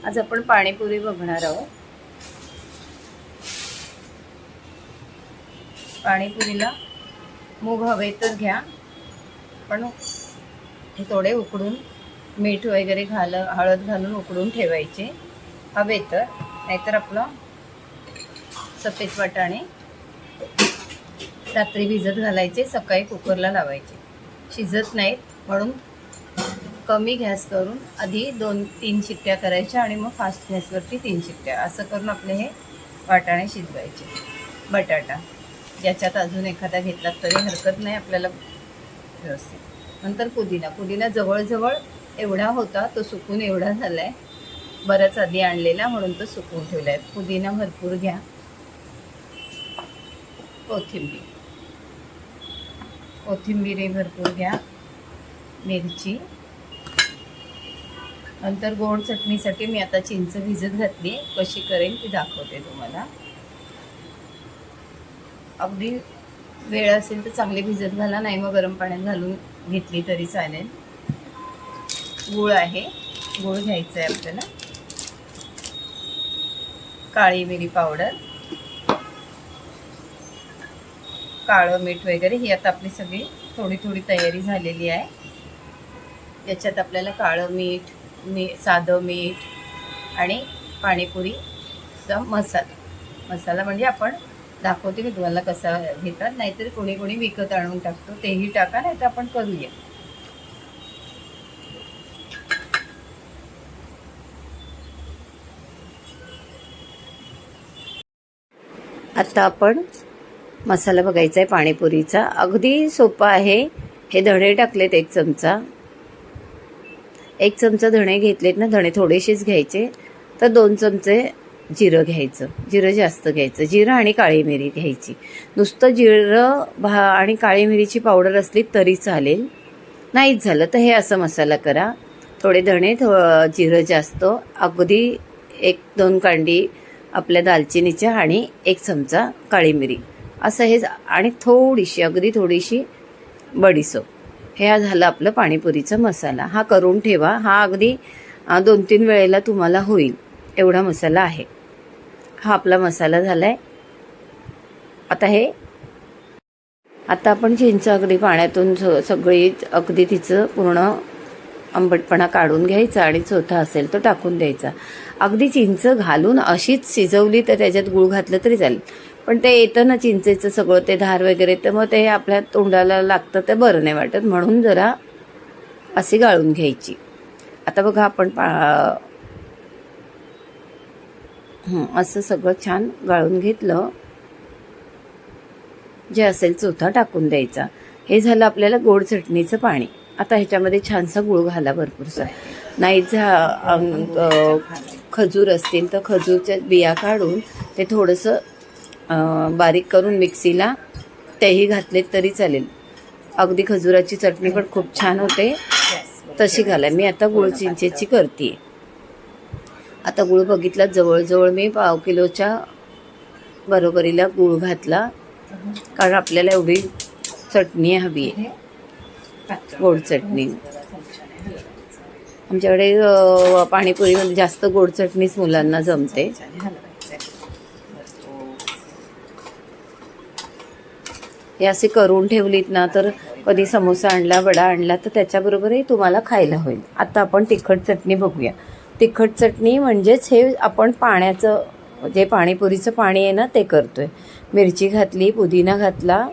आज आपण पाणीपुरी बघणार आहोत। पाणीपुरीला मूग हवे तर घ्या, पण हे थोडे उकडून मीठ वगैरे हळद घालून उकडून ठेवायचे हवे तर, नाहीतर आपलं सफेद वाटाणे रात्री भिजत घालायचे, सकाळी कुकरला लावायचे। शिजत नाहीत म्हणून कमी गॅस करून आधी 2-3 शिट्ट्या करायच्या आणि मग फास्ट गॅसवरती 3 शिट्ट्या, असं करून आपले हे वाटाणे शिजवायचे। बटाटा ज्याच्यात अजून एखादा घेतला तरी हरकत नाही आपल्याला व्यवस्थित। नंतर पुदिना जवळजवळ एवढा होता, तो सुकून एवढा झाला आहे, बराच आधी आणलेला म्हणून तो सुकून ठेवला आहे। पुदिना भरपूर घ्या। कोथिंबीर भरपूर घ्या। मिरची। नंतर गोड चटणीसाठी मी आता चिंच भिजत घातली, कशी करेन ती दाखवते तुम्हाला। अगदी वेळ असेल तर चांगली भिजत घाला, नाही मग गरम पाण्यात घालून घेतली तरी चालेल। गूळ आहे, गूळ घ्यायचं आहे आपल्याला। काळी मिरी पावडर, काळं मीठ वगैरे ही आता आपली सगळी थोडी थोडी तयारी झालेली आहे। याच्यात आपल्याला काळं मीठ, साधं मीठ आणि पाणीपुरीचा मसाला म्हणजे आपण दाखवते मी तुम्हाला कसा घेतात, नाहीतर कोणी कोणी विकत आणून टाकतो, तेही टाका, नाही तर आपण करूया। आता आपण मसाला बघायचा आहे पाणीपुरीचा, अगदी सोपा आहे। हे धणे टाकलेत 1 चमचा, 1 चमचा धणे घेतलेत ना, धणे थोडेसेच घ्यायचे। तर 2 चमचे जिरं घ्यायचं, जिरं जास्त घ्यायचं, जिरं आणि काळी मिरी घ्यायची। नुसतं जिरं आणि काळी मिरीची पावडर असली तरी चालेल, नाहीच झालं तर हे असं मसाला करा। थोडे धणे, जिरं जास्त, अगदी 1-2 कांडी आपल्या दालचिनीच्या आणि 1 चमचा काळी मिरी, असं हे, आणि थोडीशी, अगदी थोडीशी बडीशेप। हे झालं आपलं पाणीपुरीचा मसाला। हा करून ठेवा, हा अगदी 2-3 वेळेला तुम्हाला होईल एवढा मसाला आहे। हा आपला मसाला झालाय। आता आपण चिंच अगदी पाण्यातून सगळी अगदी तिचं पूर्ण आंबटपणा काढून घ्यायचा आणि चोथा असेल तो टाकून द्यायचा। अगदी चिंच घालून अशीच शिजवली तर त्याच्यात गूळ घातलं तरी चालेल, पण ते येतं ना चिंचेचं सगळं ते धार वगैरे, तर मग ते आपल्या तोंडाला लागतं, ते बरं नाही वाटत, म्हणून जरा अशी गाळून घ्यायची। आता बघा आपण असं सगळं छान गाळून घेतलं, जे असेल चोथा टाकून द्यायचा। हे झालं आपल्याला गोड चटणीचं पाणी। आता ह्याच्यामध्ये छानसा गूळ घाला भरपूरसा, नाही खजूर असतील तर खजूरच्या बिया काढून ते थोडंसं बारीक करून मिक्सीला तेही घातलेत तरी चालेल। अगदी खजुराची चटणी पण खूप छान होते, तशी घाला। मी आता गूळ चिंचेची करते। आता गूळ बघितला, जवळजवळ मी 1/2 किलोच्या बरोबरीला गूळ घातला, कारण आपल्याला एवढी चटणी हवी आहे, गोड चटणी। आमच्याकडे पाणीपुरीमध्ये जास्त गोड चटणीच मुलांना जमते। हे असे करून ठेवलीत ना, तर कधी समोसा आणला, वडा आणला, तर त्याच्याबरोबरही तुम्हाला खायला होईल। आता आपण तिखट चटणी बघूया। तिखट चटणी म्हणजेच हे आपण पाण्याचं, जे पाणीपुरीचं पाणी आहे ना, ते करतोय। मिरची घातली, पुदिना घातला,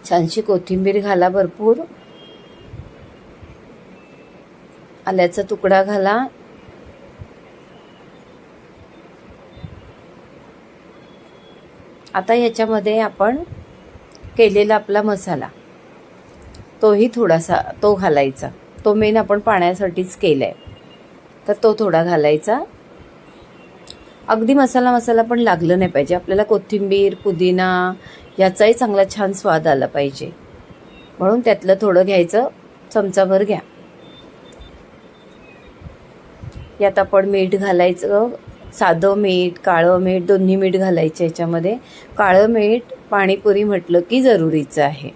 छानशी कोथिंबीर घाला भरपूर, आल्याचा तुकडा घाला, आता याच्यामध्ये आपण केलेला आपला मसाला, तोही थोडासा तो घालायचा। तो मेन आपण पाण्यासाठीच केलाय, तर तो थोडा घालायचा। अगदी मसाला पण लागलं नाही पाहिजे आपल्याला, कोथिंबीर पुदिना याचाही चांगला छान स्वाद आला पाहिजे, म्हणून त्यातलं थोडं घ्यायचं, चमचाभर घ्या। यात आपण मीठ घालायचं, साधं मीठ, काळं मीठ, दोन्ही मीठ घालायचे याच्यामध्ये। काळं मीठ पाणीपुरी म्हटलं की जरुरीचं आहे,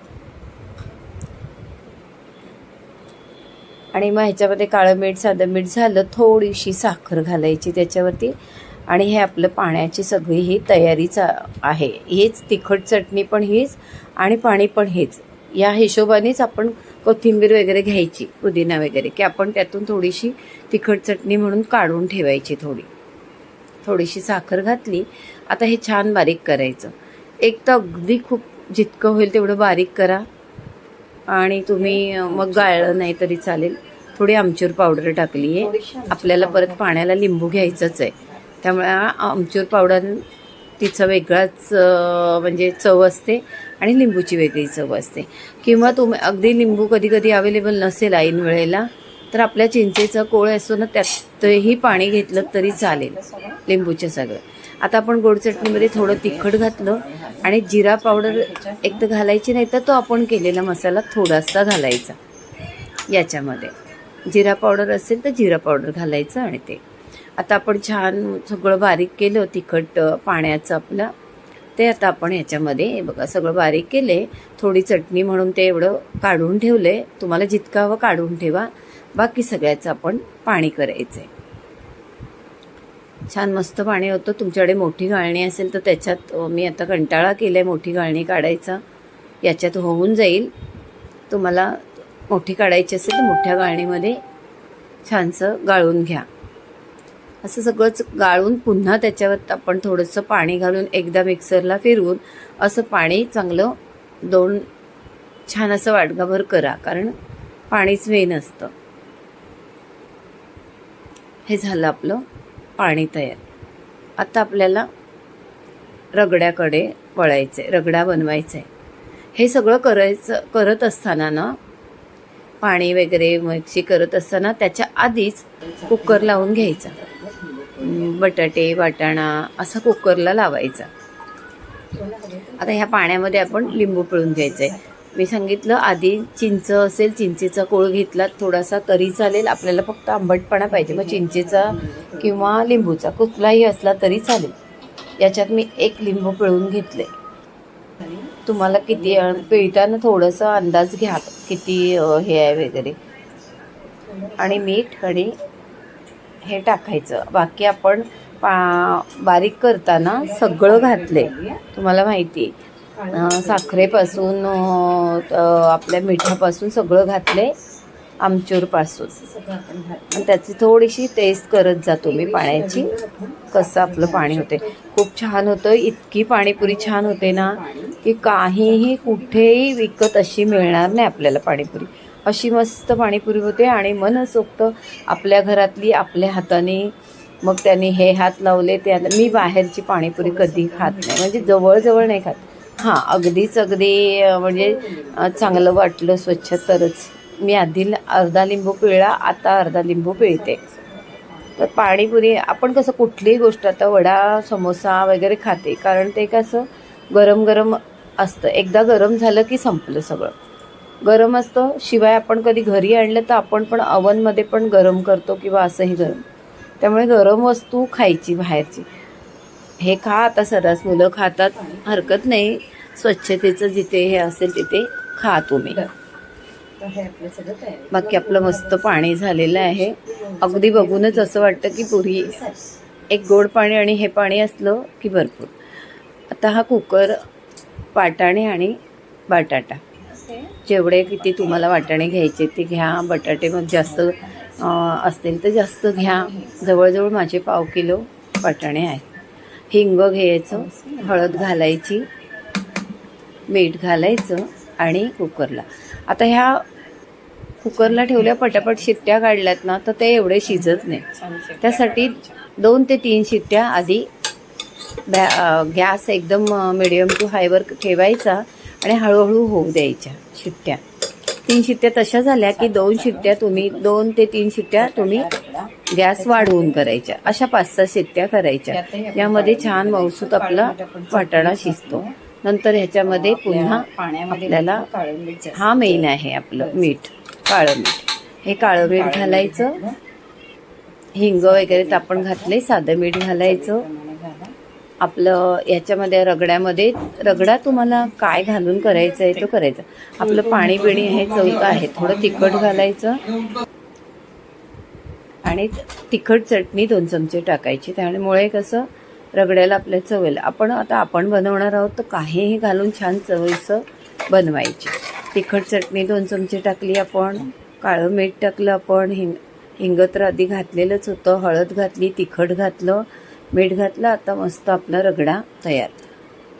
आणि आणि मग ह्याच्यामध्ये काळं मीठ साधं मीठ झालं, थोडीशी साखर घालायची त्याच्यावरती. आणि हे आपलं पाण्याची सगळी ही तयारीच आहे. हेच तिखट चटणी पण हीच आणि पाणी पण हेच. या हिशोबानेच आपण कोथिंबीर वगैरे घ्यायची, पुदिना वगैरे, की आपण त्यातून थोडीशी तिखट चटणी म्हणून काढून ठेवायची. थोडीशी साखर घातली. आता हे छान बारीक करायचं. एक तर अगदी खूप जितकं होईल तेवढं बारीक करा. आणि तुम्ही मग गाळलं नाही तरी चालेल. थोडी आमचूर पावडर टाकली आहे. आपल्याला परत पाण्याला लिंबू घ्यायचंच आहे, त्यामुळे आमचूर पावडर तिचं वेगळाच म्हणजे चव असते आणि लिंबूची वेगळी चव असते. किंवा तुम्ही अगदी लिंबू कधी कधी अवेलेबल नसेल ऐन वेळेला, तर आपल्या चिंचेचा कोळ असतो ना, त्यातही पाणी घेतलं तरी चालेल, लिंबूचं सगळं. आता आपण गोड चटणीमध्ये थोडं तिखट घातलं आणि जिरा पावडर एक तर घालायची, नाही तर तो आपण केलेला मसाला थोडासा घालायचा याच्यामध्ये. जिरा पावडर असेल तर जिरा पावडर घालायचं. आणि ते आता आपण छान सगळं बारीक केलं तिखट पाण्याचं आपलं, ते आता आपण ह्याच्यामध्ये हे बघा सगळं बारीक केले. थोडी चटणी म्हणून ते एवढं काढून ठेवले. तुम्हाला जितकं हवं काढून ठेवा. बाकी सगळ्याचं आपण पाणी करायचं आहे. छान मस्त पाणी होतं. तुमच्याकडे मोठी गाळणी असेल तर त्याच्यात, मी आता कंटाळा केला आहे मोठी गाळणी काढायचा, याच्यात होऊन जाईल. तुम्हाला मोठी काढायची असेल तर मोठ्या गाळणीमध्ये छानसं गाळून घ्या. असं सगळंच गाळून पुन्हा त्याच्यावर आपण थोडंसं पाणी घालून एकदा मिक्सरला फिरवून असं पाणी चांगलं छान असं वाटगाभर करा, कारण पाणीच मेन असतं. हे झालं आपलं पाणी तयार. आता आपल्याला रगड्याकडे वळायचं आहे, रगडा बनवायचा आहे. हे सगळं करत असताना ना, पाणी वगैरे मिक्सी करत असताना त्याच्या आधीच कुकर लावून घ्यायचा. बटाटे वाटाणा असा कुकरला लावायचा. आता ह्या पाण्यामध्ये आपण लिंबू पिळून घ्यायचं आहे. मी सांगितलं आधी चिंच असेल, चिंचेचा कोळ घेतला थोडासा तरी चालेल. आपल्याला फक्त आंबटपणा पाहिजे, मग चिंचेचा किंवा लिंबूचा कुठलाही असला तरी चालेल. याच्यात मी 1 लिंबू पिळून घेतले. तुम्हाला किती पिळताना थोडंसं अंदाज घ्या किती हे आहे वगैरे. आणि मीठ आणि हे टाकायचं. बाकी आपण बारीक करताना सगळं घातले, तुम्हाला माहिती आहे. साखरेपासून आपल्या मिठापासून सगळं घातले, आमचूरपासून. आणि त्याची थोडीशी टेस्ट करत जातो मी पाण्याची, कसं आपलं पाणी होते. खूप छान होतं. इतकी पाणीपुरी छान होते ना, की काहीही कुठेही विकत अशी मिळणार नाही आपल्याला पाणीपुरी. अशी मस्त पाणीपुरी होते. आणि मनसोक्त आपल्या घरातली आपल्या हाताने, मग त्याने हे हात लावले ते हात. मी बाहेरची पाणीपुरी कधी खात नाही, म्हणजे जवळजवळ नाही खात. हां, अगदी म्हणजे चांगलं वाटलं स्वच्छ तरच. मी आधी अर्धा लिंबू पिळला, आता अर्धा लिंबू पिळते. तर पाणीपुरी आपण कसं कुठलीही गोष्ट, आता वडा समोसा वगैरे खाते, कारण ते कसं गरम गरम असतं. एकदा गरम झालं की संपलं सगळं. गरम असतं. शिवाय आपण कधी घरी आणलं तर आपण पण अवनमध्ये पण गरम करतो किंवा असंही गरम. त्यामुळे गरम वस्तू खायची बाहेरची. हे खा आता, सर्रास मुलं खातात, हरकत नाही. स्वच्छतेचं जिथे हे असेल तिथे खा तुम्ही. बाकी आपलं मस्त पाणी झालेलं आहे. अगदी बघूनच असं वाटतं की पुरी, एक गोड पाणी आणि हे पाणी असलं की भरपूर. आता हा कुकर, वाटाणे आणि बटाटा, जेवढे किती तुम्हाला वाटाणे घ्यायचे ते घ्या. बटाटे मग जास्त असतील तर जास्त घ्या. जवळजवळ माझे 1/2 किलो वाटाणे आहेत. हिंग घ्यायचं, हळद घालायची, मीठ घालायचं आणि कुकरला. आता ह्या कुकरला ठेवल्या, पटापट शिट्ट्या काढल्यात ना तर ते एवढे शिजत नाही. त्यासाठी 2 ते 3 शिट्ट्या आधी गॅस एकदम मिडियम टू हायवर ठेवायचा आणि हळूहळू होऊ द्यायच्या शिट्ट्या. 3 शिट्ट्या तशा झाल्या की 2 ते 3 शिट्ट्या तुम्ही गॅस वाढवून करायच्या. अशा 5-6 शिट्ट्या करायच्या. यामध्ये छान मऊसूत आपला वाटाणा शिजतो. नंतर ह्याच्यामध्ये पुन्हा आपल्याला, हा मेन आहे आपलं मीठ, काळं मीठ. हे काळं मीठ घालायचं. हिंग वगैरे तर आपण घातले, साधं मीठ घालायचं. आपलं याच्यामध्ये रगड्यामध्ये, रगडा तुम्हाला काय घालून करायचं आहे तो करायचा. आपलं पाणी बिणी हे चौथं आहे. थोडं तिखट घालायचं आणि तिखट चटणी 2 चमचे टाकायची, त्यामुळे कसं रगड्याला आपल्या चवेल. आपण बनवणार आहोत तर काहीही घालून छान चवीचं बनवायची. तिखट चटणी 2 चमचे टाकली आपण, काळं मीठ टाकलं आपण, हिंग तर आधी घातलेलंच होतं, हळद घातली, तिखट घातलं, मीठ घातलं. आता मस्त आपला रगडा तयार.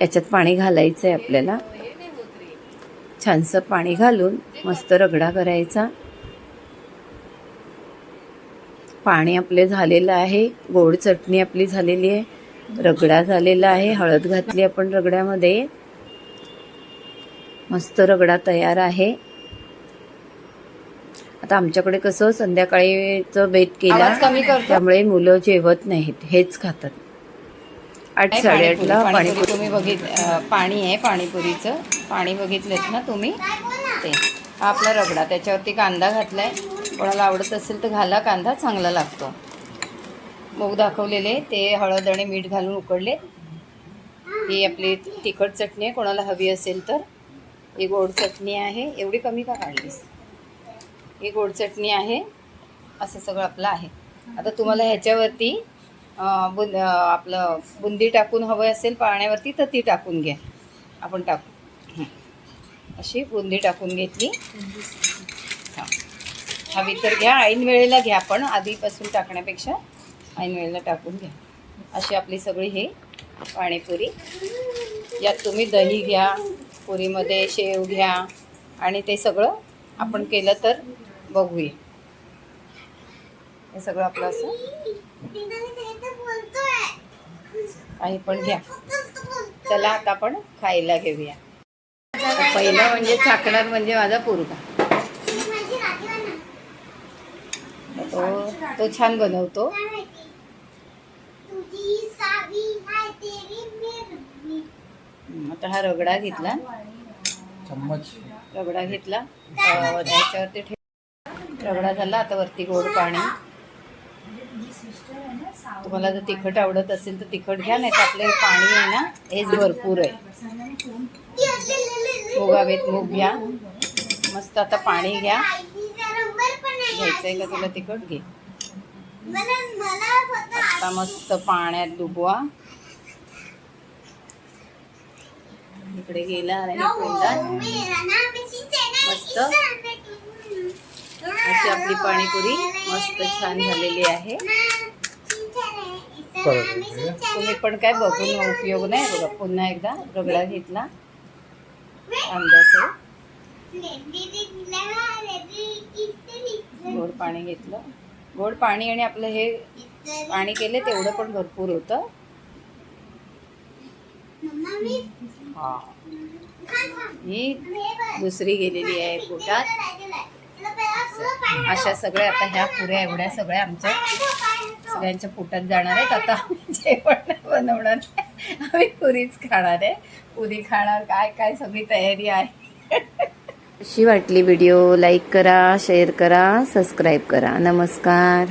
याच्यात पाणी घालायचं आहे आपल्याला. छानसं पाणी घालून मस्त रगडा करायचा. पाणी आपले झालेलं आहे, गोड चटणी आपली झालेली आहे, रगडा झालेला आहे, हळद घातली आपण रगड्यामध्ये. मस्त रगडा तयार आहे. आता आमच्याकडे कसं संध्याकाळीचं बेत केला त्यामुळे मुलं जेवत नाहीत, हेच खातात. 8-8:30ला पाणीपुरी. तुम्ही पाणी आहे पाणीपुरीचं, पाणी बघितलेत ना तुम्ही ते. हा आपला रगडा, त्याच्यावरती कांदा घातलाय. कोणाला आवडत असेल तर घाला कांदा, चांगला लागतो. मूग दाखवलेले ते हळद आणि मीठ घालून उकडले. ही आपली तिखट चटणी आहे, कोणाला हवी असेल तर. ही गोड चटणी आहे. एवढी कमी का काढलीस? ही गोड चटणी आहे. असं सगळं आपलं आहे. आता तुम्हाला ह्याच्यावरती आपलं बुंदी टाकून हवं असेल पाण्यावरती तर ती टाकून घ्या. आपण टाकू अशी बुंदी टाकून घेतली. हवी तर घ्या, ऐन वेळेला घ्या, पण आधीपासून टाकण्यापेक्षा ऐन वेळेला टाकून घ्या. अशी आपली सगळी हे पाणीपुरी. यात तुम्ही दही घ्या, पुरीमध्ये शेव घ्या, आणि ते सगळं आपण केलं तर बघूया. हे सगळं आपलं असं काही पण घ्या. चला आता आपण खायला घेऊया. पहिला म्हणजे चाकणार म्हणजे माझा पोरगा. तो छान बनवतो. आता हा रगडा घेतला, त्याच्यावरती रगडा झाला. आता वरती गोड पाणी. तुम्हाला जर तिखट आवडत असेल तर तिखट घ्या, नाही तर आपलं पाणी आहे ना हेच भरपूर आहे. मूग घ्या. मस्त आता पाणी घ्या. घ्यायचंय का तुला तिखट? घे. आता मस्त पाण्यात डुबवा. इकडे गेला आणि मस्त अशी आपली पाणीपुरी मस्त छान झालेली आहे. तुम्ही पण काय बघून उपयोग नाही. बघा पुन्हा एकदा रगडा घेतला, अंदाज गोड पाणी घेतलं. गोड पाणी आणि आपलं हे पाणी केले तेवढं पण भरपूर होतं. हा, ही दुसरी गेलेली आहे पोटात. अशा सगळ्या आता ह्या पुऱ्या एवढ्या सगळ्या आमच्या सगळ्यांच्या पोटात जाणार आहेत. आता जेवण बनवणार, आम्ही पुरीच खाणार आहे. पुरी खाणार, काय काय सगळी तयारी आहे. कशी वाटली व्हिडिओ? लाईक करा, शेअर करा, सबस्क्राईब करा. नमस्कार.